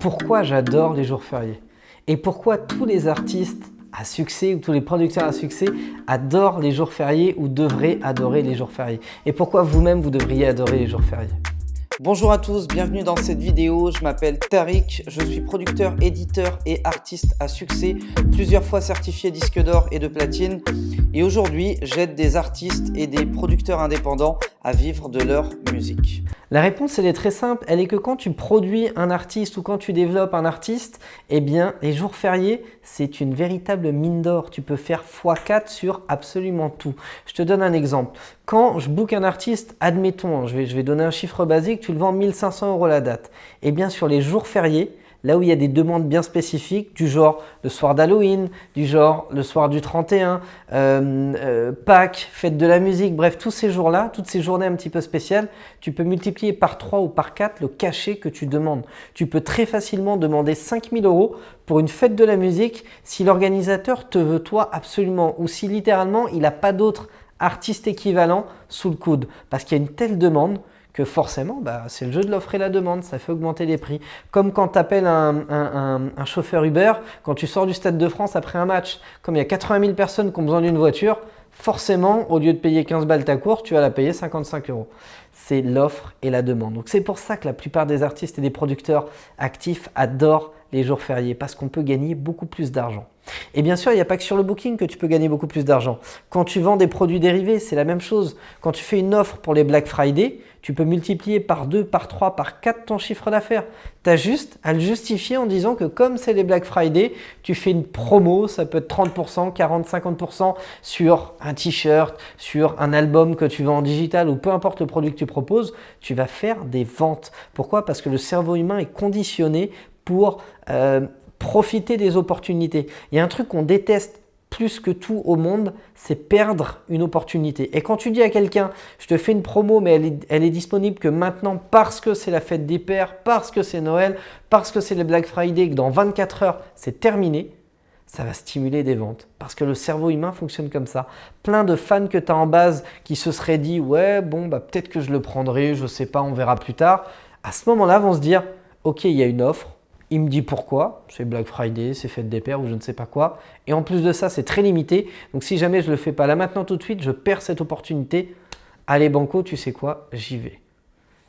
Pourquoi j'adore les jours fériés et pourquoi tous les artistes à succès ou tous les producteurs à succès adorent les jours fériés ou devraient adorer les jours fériés et pourquoi vous-même vous devriez adorer les jours fériés. Bonjour à tous, bienvenue dans cette vidéo. Je m'appelle Tariq, je suis producteur, éditeur et artiste à succès, plusieurs fois certifié disque d'or et de platine. Et aujourd'hui, j'aide des artistes et des producteurs indépendants à vivre de leur musique. La réponse, elle est très simple, elle est que quand tu produis un artiste ou quand tu développes un artiste, eh bien, les jours fériés, c'est une véritable mine d'or. Tu peux faire x4 sur absolument tout. Je te donne un exemple. Quand je book un artiste, admettons, je vais donner un chiffre basique, tu le vends 1 500 € la date. Eh bien, sur les jours fériés, là où il y a des demandes bien spécifiques, du genre le soir d'Halloween, du genre le soir du 31, Pâques, fête de la musique, bref, tous ces jours-là, toutes ces journées un petit peu spéciales, tu peux multiplier par 3 ou par 4 le cachet que tu demandes. Tu peux très facilement demander 5 000 € pour une fête de la musique si l'organisateur te veut toi absolument ou si littéralement il n'a pas d'autres artistes équivalents sous le coude parce qu'il y a une telle demande que forcément, c'est le jeu de l'offre et la demande, ça fait augmenter les prix. Comme quand tu appelles un chauffeur Uber, quand tu sors du Stade de France après un match, comme il y a 80 000 personnes qui ont besoin d'une voiture, forcément, au lieu de payer 15 balles ta course, tu vas la payer 55 €. C'est l'offre et la demande. Donc c'est pour ça que la plupart des artistes et des producteurs actifs adorent les jours fériés, parce qu'on peut gagner beaucoup plus d'argent. Et bien sûr, il n'y a pas que sur le booking que tu peux gagner beaucoup plus d'argent. Quand tu vends des produits dérivés, c'est la même chose. Quand tu fais une offre pour les Black Friday, tu peux multiplier par 2, par 3, par 4 ton chiffre d'affaires. Tu as juste à le justifier en disant que comme c'est les Black Friday, tu fais une promo, ça peut être 30%, 40%, 50% sur un t-shirt, sur un album que tu vends en digital ou peu importe le produit que tu proposes, tu vas faire des ventes. Pourquoi? Parce que le cerveau humain est conditionné pour profiter des opportunités. Il y a un truc qu'on déteste plus que tout au monde, c'est perdre une opportunité. Et quand tu dis à quelqu'un, je te fais une promo, mais elle est disponible que maintenant parce que c'est la fête des pères, parce que c'est Noël, parce que c'est le Black Friday, que dans 24 heures, c'est terminé, ça va stimuler des ventes. Parce que le cerveau humain fonctionne comme ça. Plein de fans que tu as en base qui se seraient dit, ouais, bon, peut-être que je le prendrai, je ne sais pas, on verra plus tard. À ce moment-là, vont se dire, ok, il y a une offre. Il me dit pourquoi, c'est Black Friday, c'est fête des pères ou je ne sais pas quoi. Et en plus de ça, c'est très limité. Donc si jamais je ne le fais pas là maintenant tout de suite, je perds cette opportunité. Allez banco, tu sais quoi, j'y vais.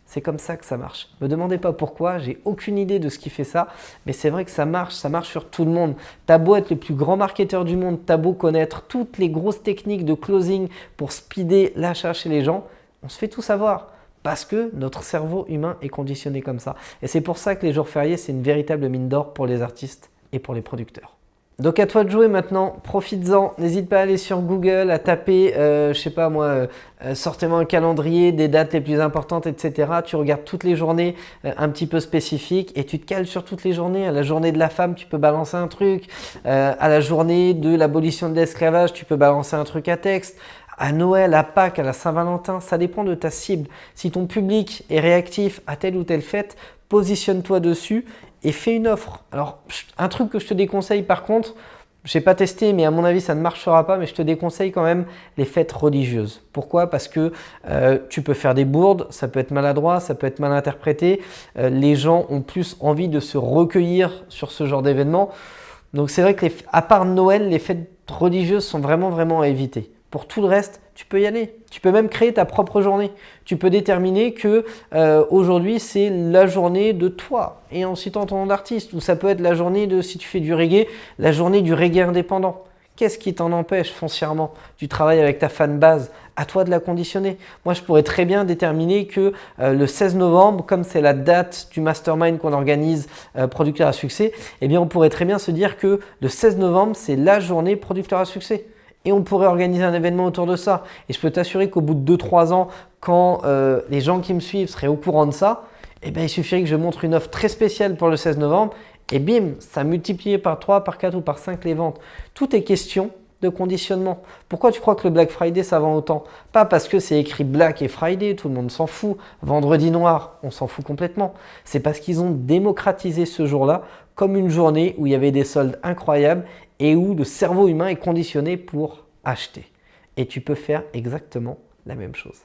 C'est comme ça que ça marche. Ne me demandez pas pourquoi, j'ai aucune idée de ce qui fait ça. Mais c'est vrai que ça marche sur tout le monde. T'as beau être le plus grand marketeur du monde, t'as beau connaître toutes les grosses techniques de closing pour speeder l'achat chez les gens, on se fait tout savoir. Parce que notre cerveau humain est conditionné comme ça. Et c'est pour ça que les jours fériés, c'est une véritable mine d'or pour les artistes et pour les producteurs. Donc à toi de jouer maintenant, profites-en. N'hésite pas à aller sur Google, à taper, sortez-moi un calendrier, des dates les plus importantes, etc. Tu regardes toutes les journées un petit peu spécifiques et tu te cales sur toutes les journées. À la journée de la femme, tu peux balancer un truc. À la journée de l'abolition de l'esclavage, tu peux balancer un truc à texte. À Noël, à Pâques, à la Saint-Valentin, ça dépend de ta cible. Si ton public est réactif à telle ou telle fête, positionne-toi dessus et fais une offre. Alors, un truc que je te déconseille par contre, je n'ai pas testé, mais à mon avis, ça ne marchera pas, mais je te déconseille quand même les fêtes religieuses. Pourquoi? Parce que tu peux faire des bourdes, ça peut être maladroit, ça peut être mal interprété. Les gens ont plus envie de se recueillir sur ce genre d'événement. Donc, c'est vrai que à part Noël, les fêtes religieuses sont vraiment à éviter. Pour tout le reste, tu peux y aller. Tu peux même créer ta propre journée. Tu peux déterminer que aujourd'hui, c'est la journée de toi et en citant ton nom d'artiste. Ou ça peut être la journée de, si tu fais du reggae, la journée du reggae indépendant. Qu'est-ce qui t'en empêche foncièrement? Tu travailles avec ta fanbase, à toi de la conditionner. Moi, je pourrais très bien déterminer que le 16 novembre, comme c'est la date du mastermind qu'on organise producteur à succès, eh bien, on pourrait très bien se dire que le 16 novembre, c'est la journée producteur à succès. Et on pourrait organiser un événement autour de ça. Et je peux t'assurer qu'au bout de 2-3 ans, quand les gens qui me suivent seraient au courant de ça, eh bien, il suffirait que je montre une offre très spéciale pour le 16 novembre et bim, ça multiplie par 3, par 4 ou par 5 les ventes. Tout est question de conditionnement. Pourquoi tu crois que le Black Friday, ça vend autant? Pas parce que c'est écrit Black et Friday, tout le monde s'en fout. Vendredi noir, on s'en fout complètement. C'est parce qu'ils ont démocratisé ce jour-là comme une journée où il y avait des soldes incroyables et où le cerveau humain est conditionné pour acheter. Et tu peux faire exactement la même chose.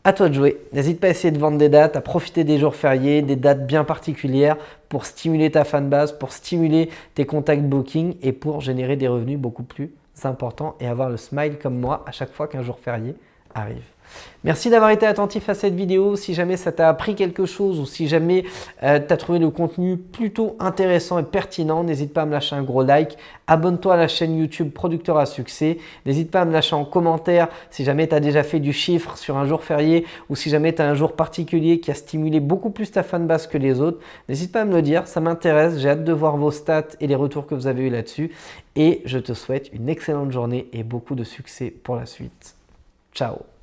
À toi de jouer. N'hésite pas à essayer de vendre des dates, à profiter des jours fériés, des dates bien particulières pour stimuler ta fanbase, pour stimuler tes contacts booking et pour générer des revenus beaucoup plus importants et avoir le smile comme moi à chaque fois qu'un jour férié arrive. Merci d'avoir été attentif à cette vidéo. Si jamais ça t'a appris quelque chose ou si jamais tu as trouvé le contenu plutôt intéressant et pertinent, n'hésite pas à me lâcher un gros like. Abonne-toi à la chaîne YouTube Producteur à Succès. N'hésite pas à me lâcher en commentaire si jamais tu as déjà fait du chiffre sur un jour férié ou si jamais tu as un jour particulier qui a stimulé beaucoup plus ta fanbase que les autres. N'hésite pas à me le dire, ça m'intéresse. J'ai hâte de voir vos stats et les retours que vous avez eu là-dessus. Et je te souhaite une excellente journée et beaucoup de succès pour la suite. Ciao!